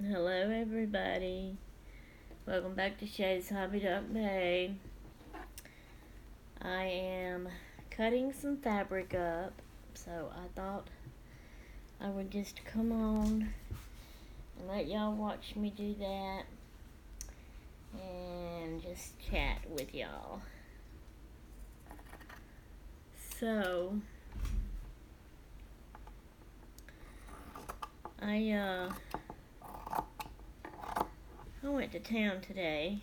Hello, everybody. Welcome back to Shay's Hobby Bay. I am cutting some fabric up, so I thought I would just come on and let y'all watch me do that and just chat with y'all. So, I went to town today.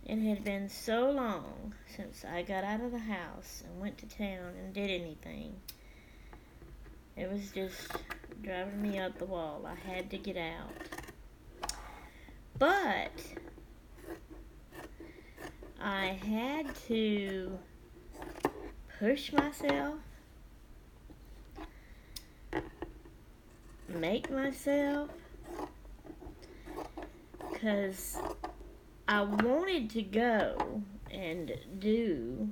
It had been so long since I got out of the house and went to town and did anything. It was just driving me up the wall. I had to get out. But I had to push myself, make myself, because I wanted to go and do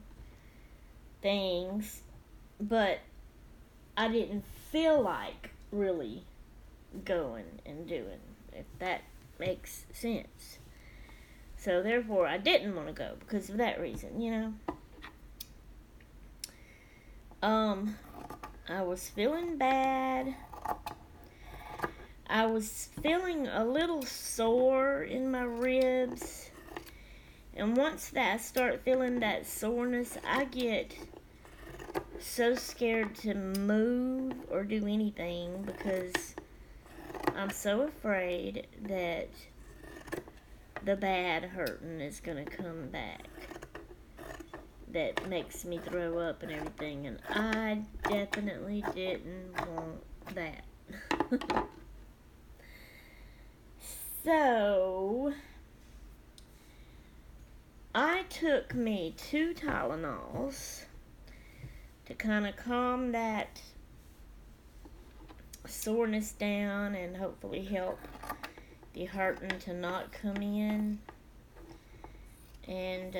things, but I didn't feel like really going and doing, if that makes sense. So therefore, I didn't want to go because of that reason, I was feeling bad. I was feeling a little sore in my ribs. And once that I start feeling that soreness, I get so scared to move or do anything because I'm so afraid that the bad hurting is going to come back. That makes me throw up and everything, and I definitely didn't want that. So, I took me 2 Tylenols to kind of calm that soreness down and hopefully help the hurting to not come in. And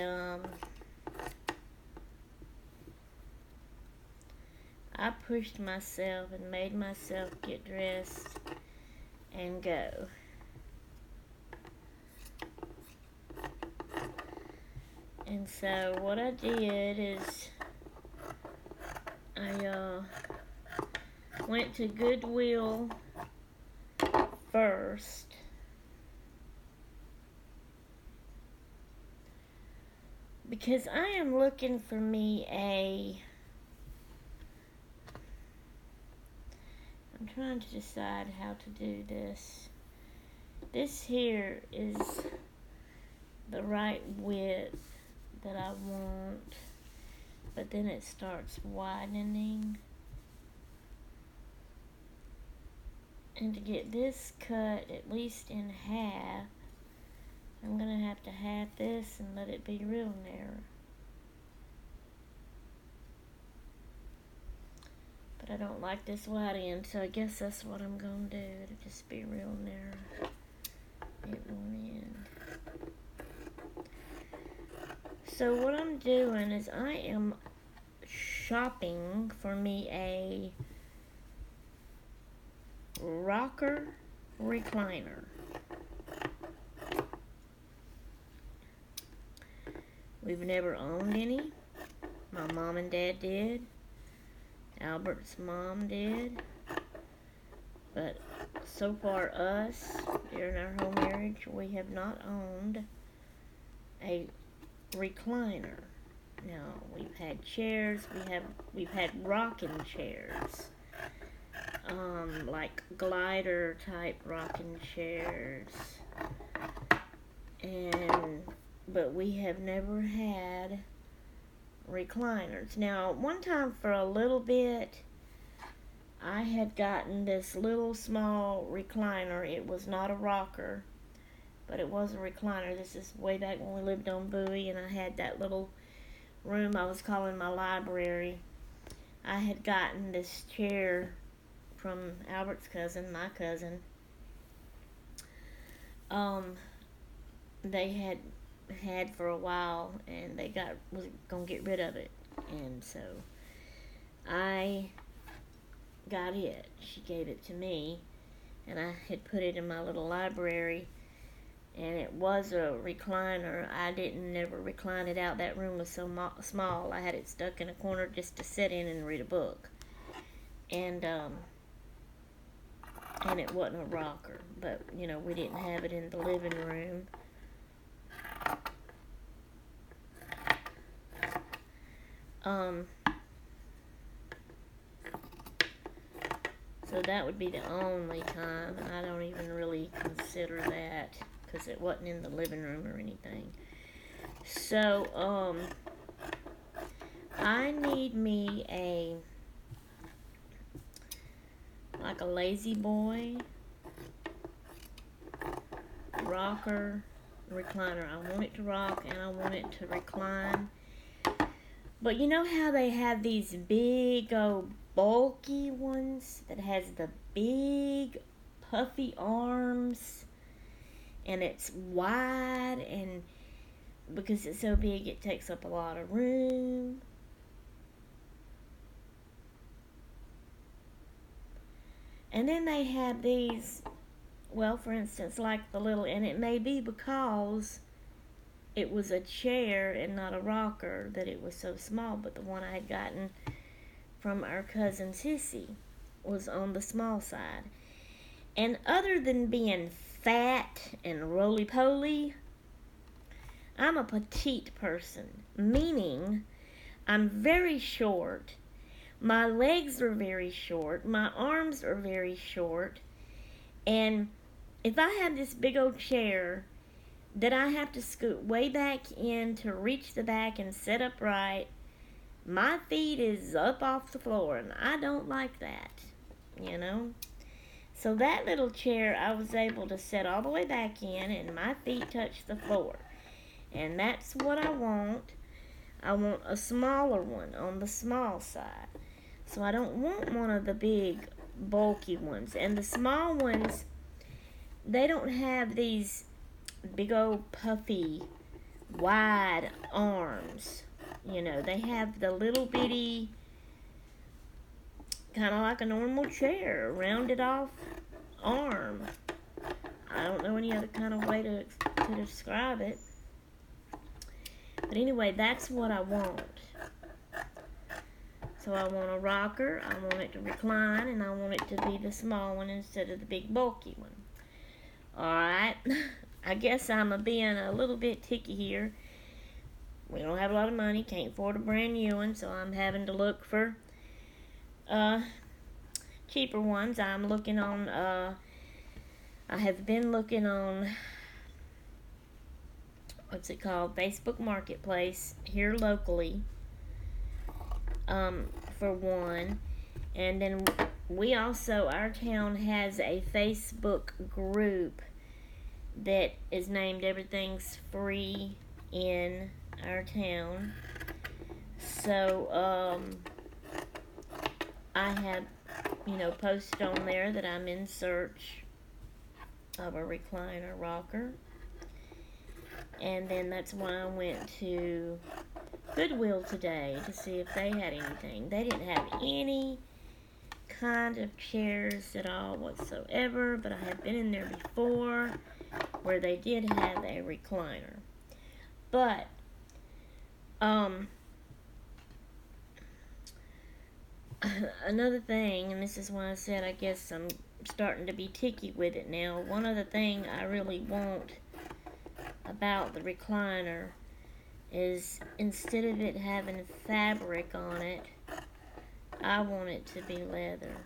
I pushed myself and made myself get dressed and go. And so what I did is I went to Goodwill first. Because I am looking for me I'm trying to decide how to do this. This here is the right width that I want, but then it starts widening. And to get this cut at least in half, I'm going to have to half this and let it be real narrow. But I don't like this wide end, so I guess that's what I'm going to do. It'll just be real narrow at one end. So what I'm doing is I am shopping for me a rocker recliner. We've never owned any. My mom and dad did. Albert's mom did. But so far us, during our whole marriage, we have not owned a recliner. Now, we've had chairs, we've had rocking chairs. Like glider type rocking chairs. But we have never had recliners. Now, one time for a little bit, I had gotten this little small recliner. It was not a rocker, but it was a recliner. This is way back when we lived on Bowie, and I had that little room I was calling my library. I had gotten this chair from Albert's cousin, my cousin. They had for a while, and was gonna get rid of it, and so I got it. She gave it to me, and I had put it in my little library, and it was a recliner. I didn't never recline it out. That room was so small. I had it stuck in a corner just to sit in and read a book. And it wasn't a rocker, but you know, we didn't have it in the living room. So that would be the only time. I don't even really consider that because it wasn't in the living room or anything. So, I need me like a lazy boy rocker recliner. I want it to rock and I want it to recline. But you know how they have these big old bulky ones that has the big puffy arms, and it's wide, and because it's so big it takes up a lot of room. And then they have these, well, for instance, like the little, and it may be because it was a chair and not a rocker that it was so small, but the one I had gotten from our cousin Sissy was on the small side. And other than being fat and roly-poly, I'm a petite person, meaning I'm very short. My legs are very short. My arms are very short. And if I have this big old chair that I have to scoot way back in to reach the back and sit upright, my feet is up off the floor, and I don't like that, you know. So that little chair, I was able to sit all the way back in, and my feet touch the floor. And that's what I want. I want a smaller one on the small side. So I don't want one of the big, bulky ones. And the small ones, they don't have these big old puffy, wide arms. You know, they have the little bitty, kind of like a normal chair, rounded off arm. I don't know any other kind of way to describe it. But anyway, that's what I want. So I want a rocker, I want it to recline, and I want it to be the small one instead of the big bulky one. Alright, I guess I'm being a little bit ticky here. We don't have a lot of money, can't afford a brand new one, so I'm having to look for cheaper ones. I'm looking on, I have been looking on, what's it called, Facebook Marketplace here locally, for one. And then we also, our town has a Facebook group that is named Everything's Free in our town. So, I have, you know, posted on there that I'm in search of a recliner rocker. And then that's why I went to Goodwill today to see if they had anything. They didn't have any kind of chairs at all whatsoever, but I have been in there before where they did have a recliner. But, another thing, and this is why I said I guess I'm starting to be ticky with it now. One other thing I really want about the recliner is instead of it having fabric on it, I want it to be leather.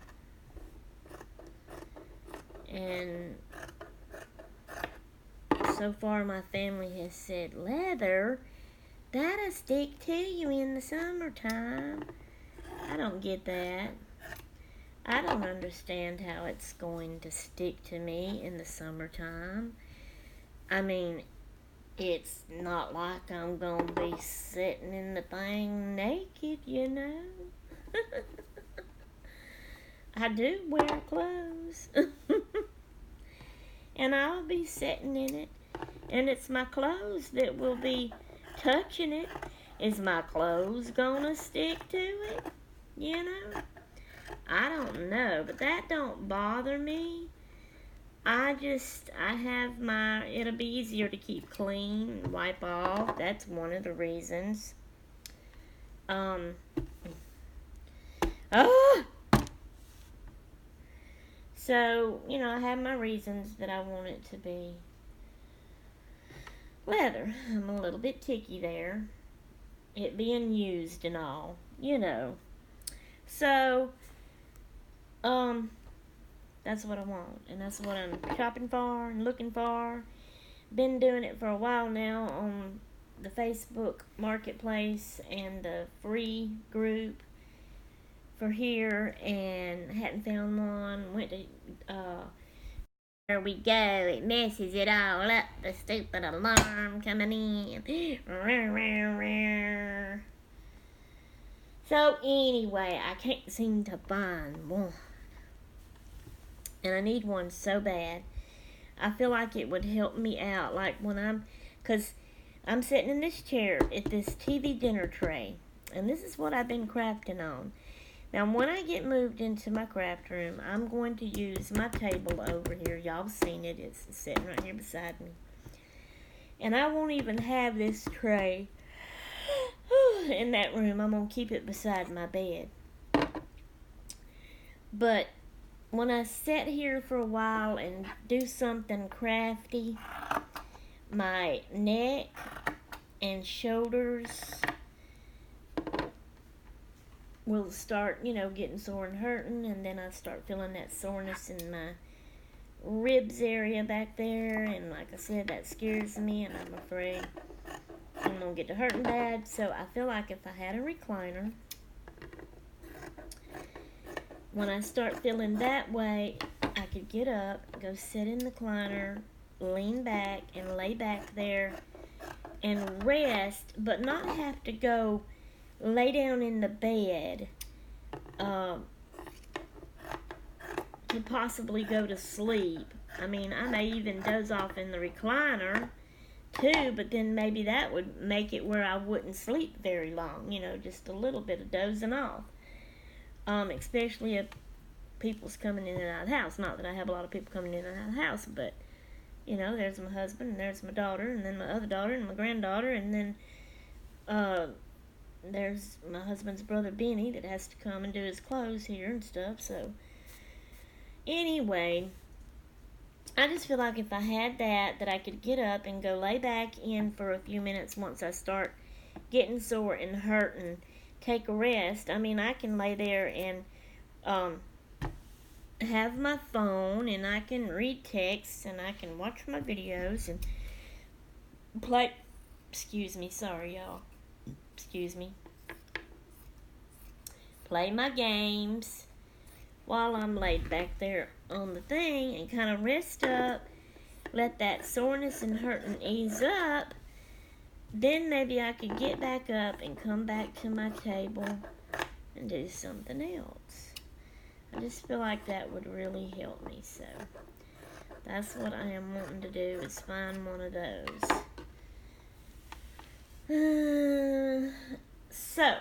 And so far my family has said, leather? That'll stick to you in the summertime. I don't get that. I don't understand how it's going to stick to me in the summertime. I mean, it's not like I'm gonna be sitting in the thing naked, you know. I do wear clothes. And I'll be sitting in it. And it's my clothes that will be touching it. Is my clothes gonna stick to it? You know? I don't know, but that don't bother me. I have my, it'll be easier to keep clean and wipe off. That's one of the reasons. Oh! So, I have my reasons that I want it to be leather. I'm a little bit ticky there. It being used and all, So, that's what I want. And that's what I'm shopping for and looking for. Been doing it for a while now on the Facebook Marketplace and the free group for here, and hadn't found one. Went to there we go, it messes it all up, the stupid alarm coming in. So anyway, I can't seem to find one, and I need one so bad. I feel like it would help me out, like because I'm sitting in this chair at this TV dinner tray, and this is what I've been crafting on. Now, when I get moved into my craft room, I'm going to use my table over here. Y'all seen it. It's sitting right here beside me. And I won't even have this tray in that room. I'm going to keep it beside my bed. But when I sit here for a while and do something crafty, my neck and shoulders will start, getting sore and hurting, and then I start feeling that soreness in my ribs area back there, and like I said, that scares me, and I'm afraid I'm going to get to hurting bad. So I feel like if I had a recliner, when I start feeling that way, I could get up, go sit in the recliner, lean back, and lay back there and rest, but not have to go lay down in the bed to possibly go to sleep. I mean, I may even doze off in the recliner too, but then maybe that would make it where I wouldn't sleep very long, just a little bit of dozing off. Especially if people's coming in and out of the house. Not that I have a lot of people coming in and out of the house, but there's my husband, and there's my daughter, and then my other daughter, and my granddaughter, and then there's my husband's brother Benny that has to come and do his clothes here and stuff. So anyway, I just feel like if I had that I could get up and go lay back in for a few minutes once I start getting sore and hurting, take a rest. I mean, I can lay there and have my phone, and I can read texts, and I can watch my videos and play. Excuse me, sorry y'all. Excuse me. Play my games while I'm laid back there on the thing and kind of rest up, let that soreness and hurting ease up. Then maybe I could get back up and come back to my table and do something else. I just feel like that would really help me. So that's what I am wanting to do, is find one of those. So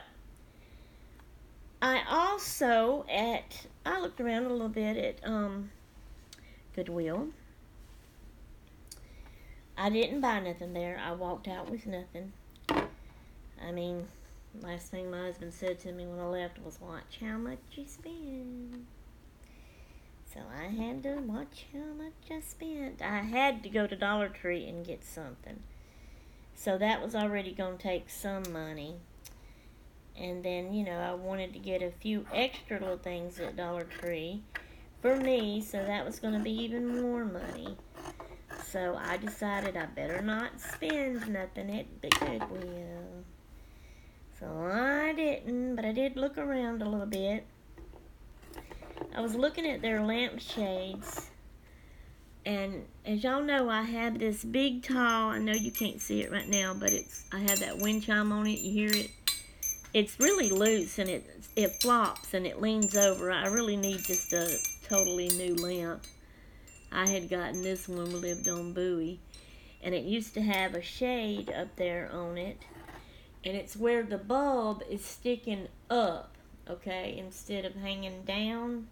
I also I looked around a little bit at Goodwill. I didn't buy nothing there. I walked out with nothing. I mean, last thing my husband said to me when I left was, watch how much you spend. So I had to watch how much I spent. I had to go to Dollar Tree and get something. So that was already going to take some money. And then, I wanted to get a few extra little things at Dollar Tree for me, so that was going to be even more money. So I decided I better not spend nothing at the Goodwill. So I didn't, but I did look around a little bit. I was looking at their lampshades, and as y'all know, I have this big tall, I know you can't see it right now, but I have that wind chime on it, you hear it? It's really loose, and it flops, and it leans over. I really need just a totally new lamp. I had gotten this one when we lived on Bowie, and it used to have a shade up there on it, and it's where the bulb is sticking up, okay, instead of hanging down.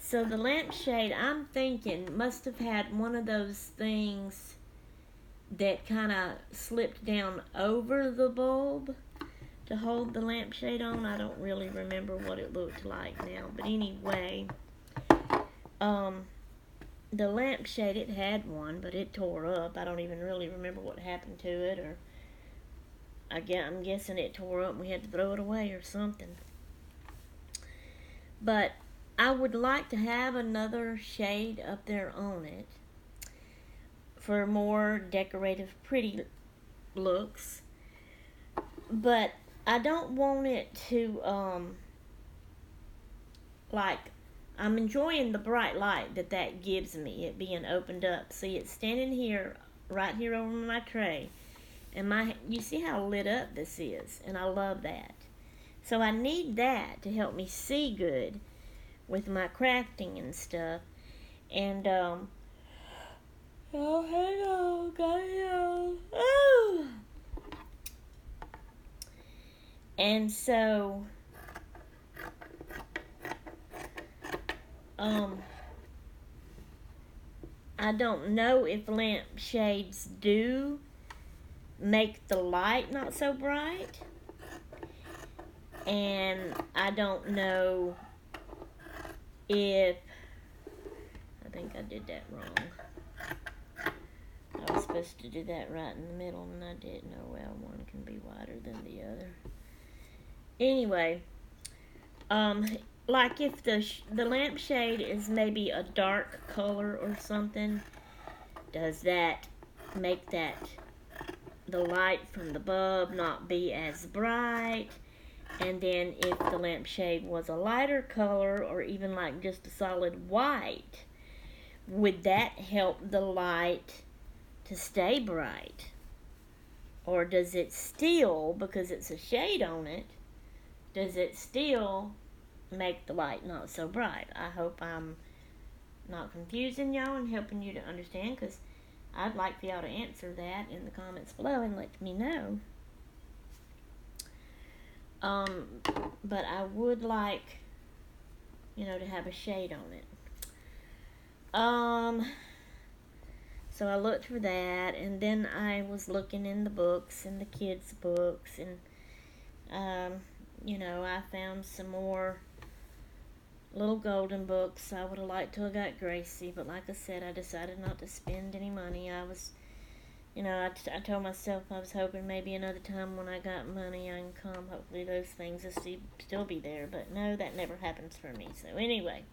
So the lampshade, I'm thinking, must have had one of those things that kind of slipped down over the bulb to hold the lampshade on. I don't really remember what it looked like now, but anyway, the lampshade, it had one, but it tore up. I don't even really remember what happened to it, or I'm guessing it tore up and we had to throw it away or something. But I would like to have another shade up there on it for more decorative, pretty looks. But I don't want it to, I'm enjoying the bright light that gives me, it being opened up. See, it's standing here, right here over my tray. And you see how lit up this is, and I love that. So I need that to help me see good with my crafting and stuff. And, oh, hang on, gotta go. And so, I don't know if lampshades do make the light not so bright, and I don't know if, I think I did that wrong. I was supposed to do that right in the middle, and I didn't know. Well, one can be wider than the other. Anyway, like if the lampshade is maybe a dark color or something, does that make the light from the bulb not be as bright? And then if the lampshade was a lighter color, or even like just a solid white, would that help the light to stay bright? Or does it still, because it's a shade on it, does it still make the light not so bright? I hope I'm not confusing y'all and helping you to understand, because I'd like for y'all to answer that in the comments below and let me know. But I would like, to have a shade on it. So I looked for that, and then I was looking in the books, in the kids' books, and, I found some more little golden books. I would have liked to have got Gracie, but like I said, I decided not to spend any money. I was, I told myself I was hoping maybe another time when I got money I can come. Hopefully those things will still be there, but no, that never happens for me. So anyway,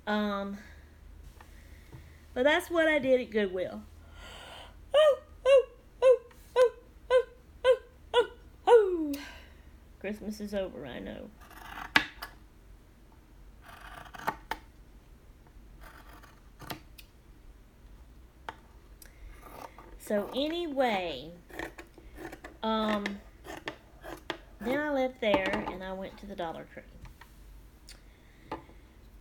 but that's what I did at Goodwill. Christmas is over, I know. So anyway, then I left there and I went to the Dollar Tree.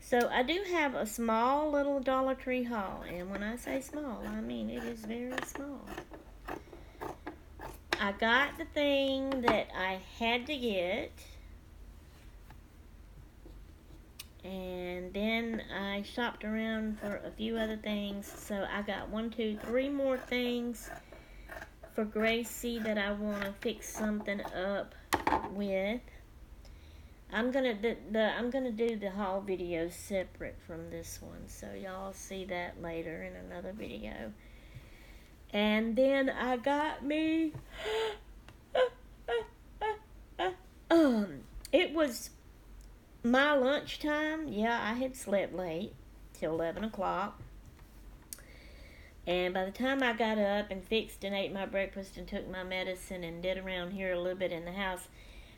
So I do have a small little Dollar Tree haul, and when I say small, I mean it is very small. I got the thing that I had to get, and then I shopped around for a few other things. So I got 3 more things for Gracie that I want to fix something up with. I'm gonna do the haul video separate from this one, so y'all see that later in another video. And then I got me it was my lunchtime. Yeah, I had slept late till 11 o'clock. And by the time I got up and fixed and ate my breakfast and took my medicine and did around here a little bit in the house,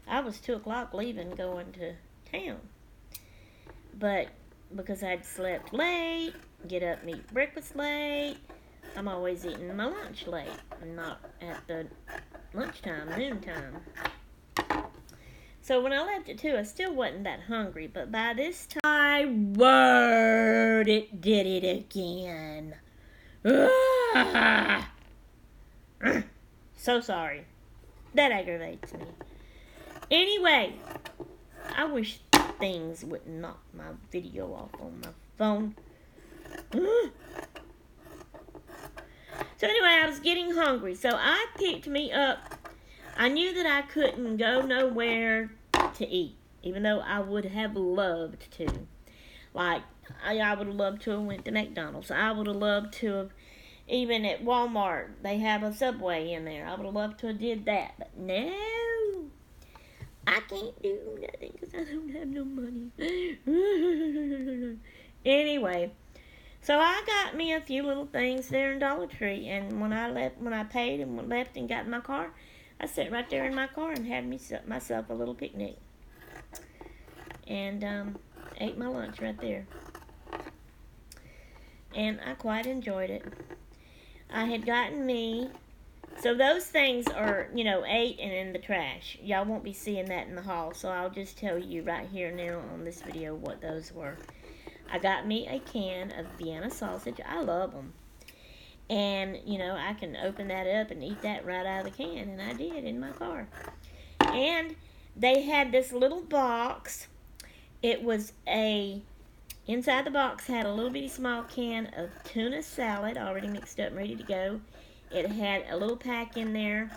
I was 2 o'clock leaving, going to town. But because I'd slept late, get up and eat breakfast late, I'm always eating my lunch late, not at the lunchtime, noontime. So when I left at 2, I still wasn't that hungry, but by this time, my word, it did it again. So sorry. That aggravates me. Anyway, I wish things would knock my video off on my phone. So anyway, I was getting hungry, so I picked me up. I knew that I couldn't go nowhere to eat, even though I would have loved to. Like, I would have loved to have went to McDonald's. I would have loved to have, even at Walmart, they have a Subway in there. I would have loved to have did that, but no. I can't do nothing because I don't have no money. Anyway, so I got me a few little things there in Dollar Tree, and when I paid and left and got in my car, I sat right there in my car and had myself a little picnic, and ate my lunch right there, and I quite enjoyed it. I had gotten me. So those things are, ate and in the trash. Y'all won't be seeing that in the haul, so I'll just tell you right here now on this video what those were. I got me a can of Vienna sausage. I love them. And, I can open that up and eat that right out of the can, and I did in my car. And they had this little box. It was inside the box had a little bitty small can of tuna salad already mixed up and ready to go. It had a little pack in there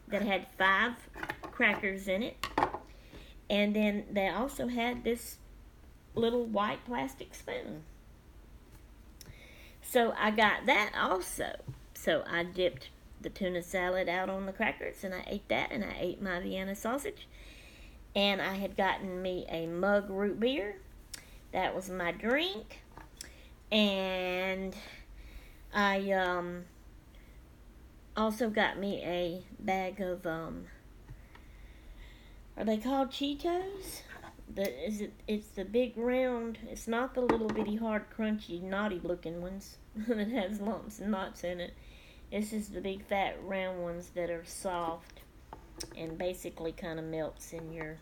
that had 5 crackers in it. And then they also had this little white plastic spoon. So I got that also. So I dipped the tuna salad out on the crackers and I ate that, and I ate my Vienna sausage. And I had gotten me a mug root beer. That was my drink. And I also got me a bag of, are they called Cheetos? It's the big round, it's not the little bitty hard crunchy naughty looking ones that has lumps and knots in it. This is the big fat round ones that are soft and basically kind of melts in your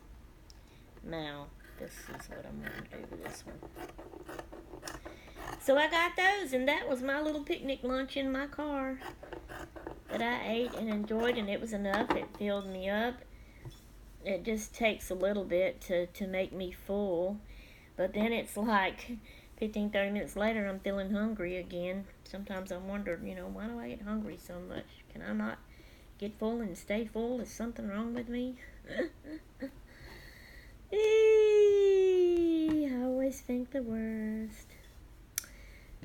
mouth. This is what I'm going to do with this one. So I got those, and that was my little picnic lunch in my car that I ate and enjoyed, and it was enough. It filled me up. It just takes a little bit to make me full, but then it's like 15, 30 minutes later, I'm feeling hungry again. Sometimes I wonder, why do I get hungry so much? Can I not get full and stay full? Is something wrong with me? I always think the worst.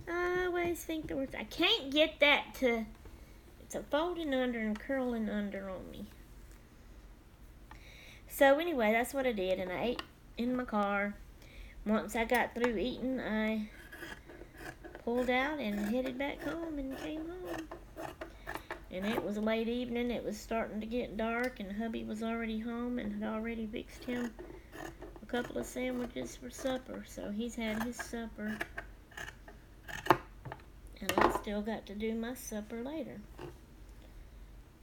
I can't get that to... It's a folding under and curling under on me. So anyway, that's what I did, and I ate in my car. Once I got through eating, I pulled out and headed back home and came home. And it was a late evening. It was starting to get dark, and hubby was already home and had already fixed him a couple of sandwiches for supper. So he's had his supper. And I still got to do my supper later.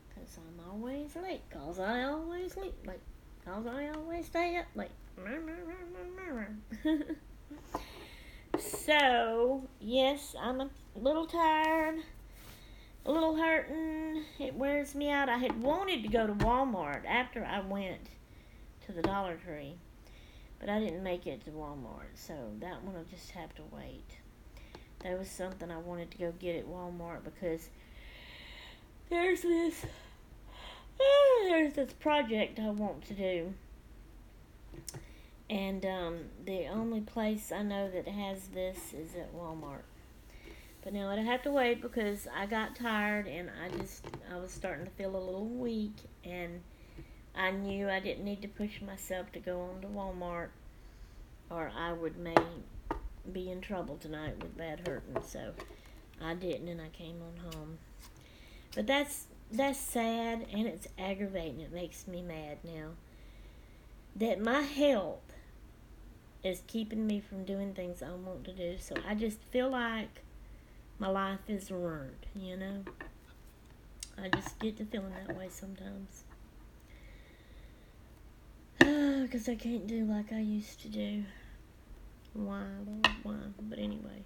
Because I'm always late. Because I always sleep late. Because I always stay up late. So, yes, I'm a little tired. A little hurting. It wears me out. I had wanted to go to Walmart after I went to the Dollar Tree. But I didn't make it to Walmart. So, that one will just have to wait. There was something I wanted to go get at Walmart because there's this project I want to do. And the only place I know that has this is at Walmart. But now I'd have to wait because I got tired and I was starting to feel a little weak, and I knew I didn't need to push myself to go on to Walmart or I would be in trouble tonight with bad hurting. So I didn't, and I came on home. But that's sad, and it's aggravating. It makes me mad now that my health is keeping me from doing things I want to do. So I just feel like my life is ruined, I just get to feeling that way sometimes. Because I can't do like I used to do. Why, Lord, why? But anyway.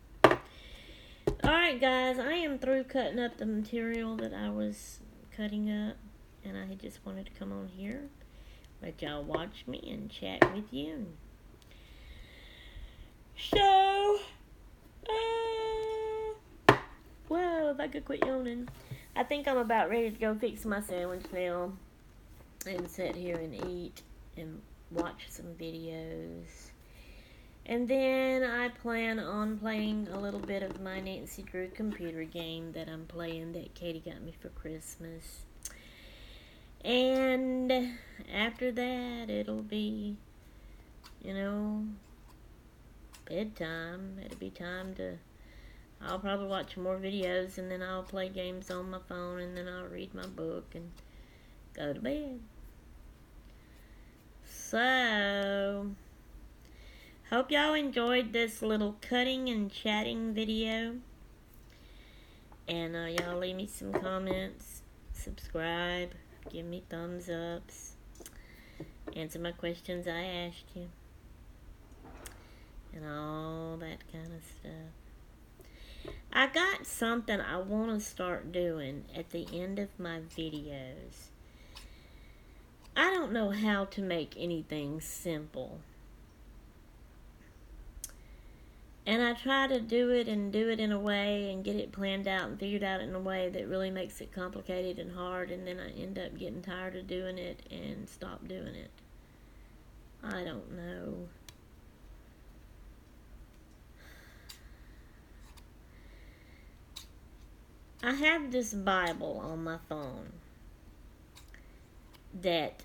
Alright, guys, I am through cutting up the material that I was cutting up, and I just wanted to come on here, let y'all watch me and chat with you, and So, well, if I could quit yawning. I think I'm about ready to go fix my sandwich now and sit here and eat and watch some videos. And then I plan on playing a little bit of my Nancy Drew computer game that I'm playing that Katie got me for Christmas. And after that, it'll be, bedtime. It'll be time to, I'll probably watch more videos, and then I'll play games on my phone, and then I'll read my book and go to bed. So, hope y'all enjoyed this little cutting and chatting video. And y'all leave me some comments, subscribe, give me thumbs ups, answer my questions I asked you, and all that kind of stuff. I got something I want to start doing at the end of my videos. I don't know how to make anything simple. And I try to do it in a way and get it planned out and figured out in a way that really makes it complicated and hard, and then I end up getting tired of doing it and stop doing it. I don't know. I have this Bible on my phone that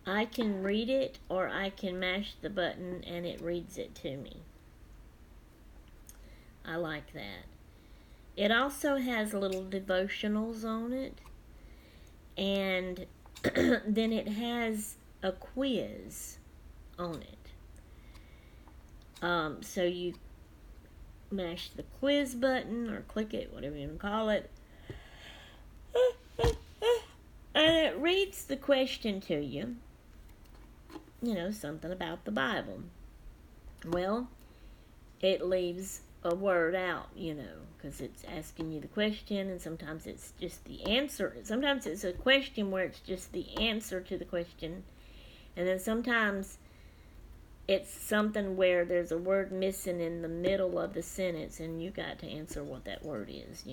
I can read it, or I can mash the button and it reads it to me. I like that. It also has little devotionals on it, and then it has a quiz on it. So you mash the quiz button or click it, whatever you want to call it, and it reads the question to you. Something about the Bible. Well, it leaves a word out, because it's asking you the question, and sometimes it's just the answer. Sometimes it's a question where it's just the answer to the question, and then sometimes it's something where there's a word missing in the middle of the sentence, and you got to answer what that word is,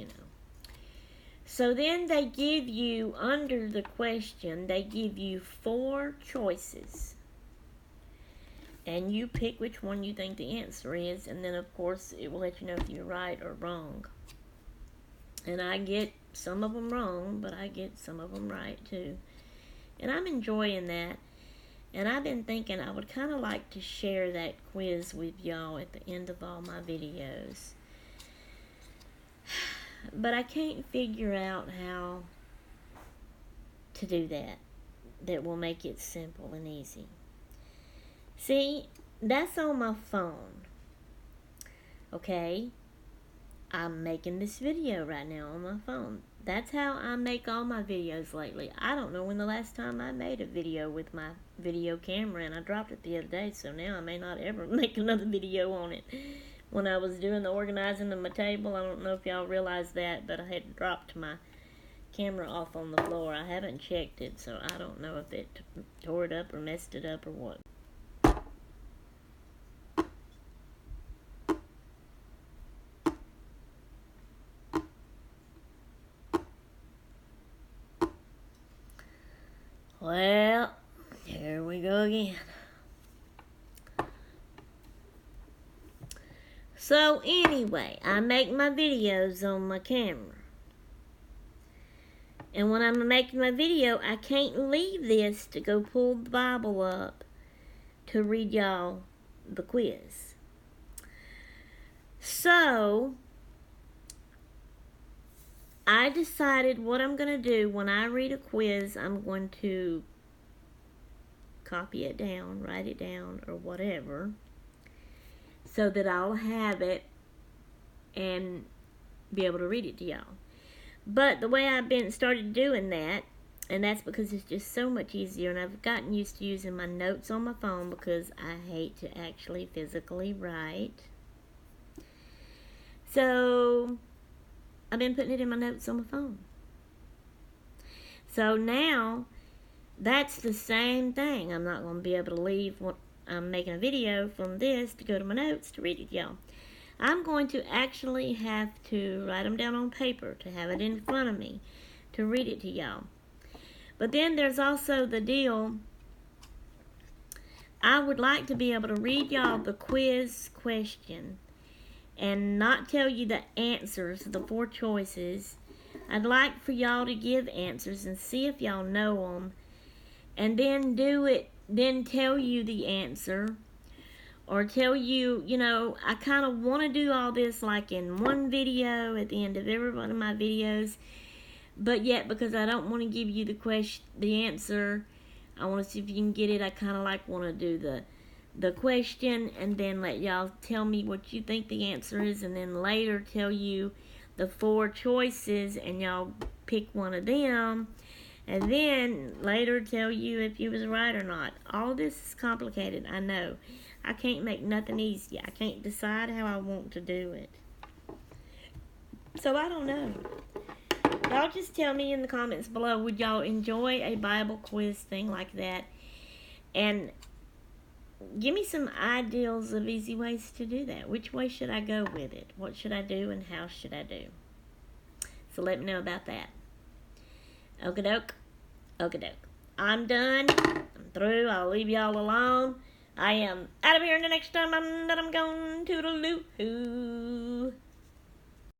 So then they give you, under the question, they give you 4 choices. And you pick which one you think the answer is, and then of course it will let you know if you're right or wrong. And I get some of them wrong, but I get some of them right too. And I'm enjoying that. And I've been thinking I would kind of like to share that quiz with y'all at the end of all my videos. But I can't figure out how to do that will make it simple and easy. See, that's on my phone. Okay? I'm making this video right now on my phone. That's how I make all my videos lately. I don't know when the last time I made a video with my video camera, and I dropped it the other day, so now I may not ever make another video on it. When I was doing the organizing of my table, I don't know if y'all realized that, but I had dropped my camera off on the floor. I haven't checked it, so I don't know if it tore it up or messed it up or what. Well, here we go again. So anyway, I make my videos on my camera. And when I'm making my video, I can't leave this to go pull the Bible up to read y'all the quiz. So I decided what I'm going to do when I read a quiz. I'm going to copy it down, write it down, or whatever, so that I'll have it and be able to read it to y'all. But the way I've started doing that, and that's because it's just so much easier, and I've gotten used to using my notes on my phone because I hate to actually physically write. So I've been putting it in my notes on my phone. So now, that's the same thing. I'm not going to be able to leave I'm making a video from this to go to my notes to read it to y'all. I'm going to actually have to write them down on paper to have it in front of me to read it to y'all. But then there's also the deal, I would like to be able to read y'all the quiz question and not tell you the answers, the 4 choices. I'd like for y'all to give answers and see if y'all know them, and then then tell you the answer, or tell you, I kind of want to do all this like in one video at the end of every one of my videos, but yet because I don't want to give you the answer, I want to see if you can get it. I kind of like want to do the question and then let y'all tell me what you think the answer is, and then later tell you the 4 choices and y'all pick one of them, and then later tell you if you was right or not. All this is complicated, I know. I can't make nothing easy. I can't decide how I want to do it. So I don't know. Y'all just tell me in the comments below, would y'all enjoy a Bible quiz thing like that? And give me some ideas of easy ways to do that. Which way should I go with it? What should I do and how should I do? So let me know about that. Okie doke. Okie doke. I'm done. I'm through. I'll leave y'all alone. I am out of here, and the next time I'm going to toodaloo.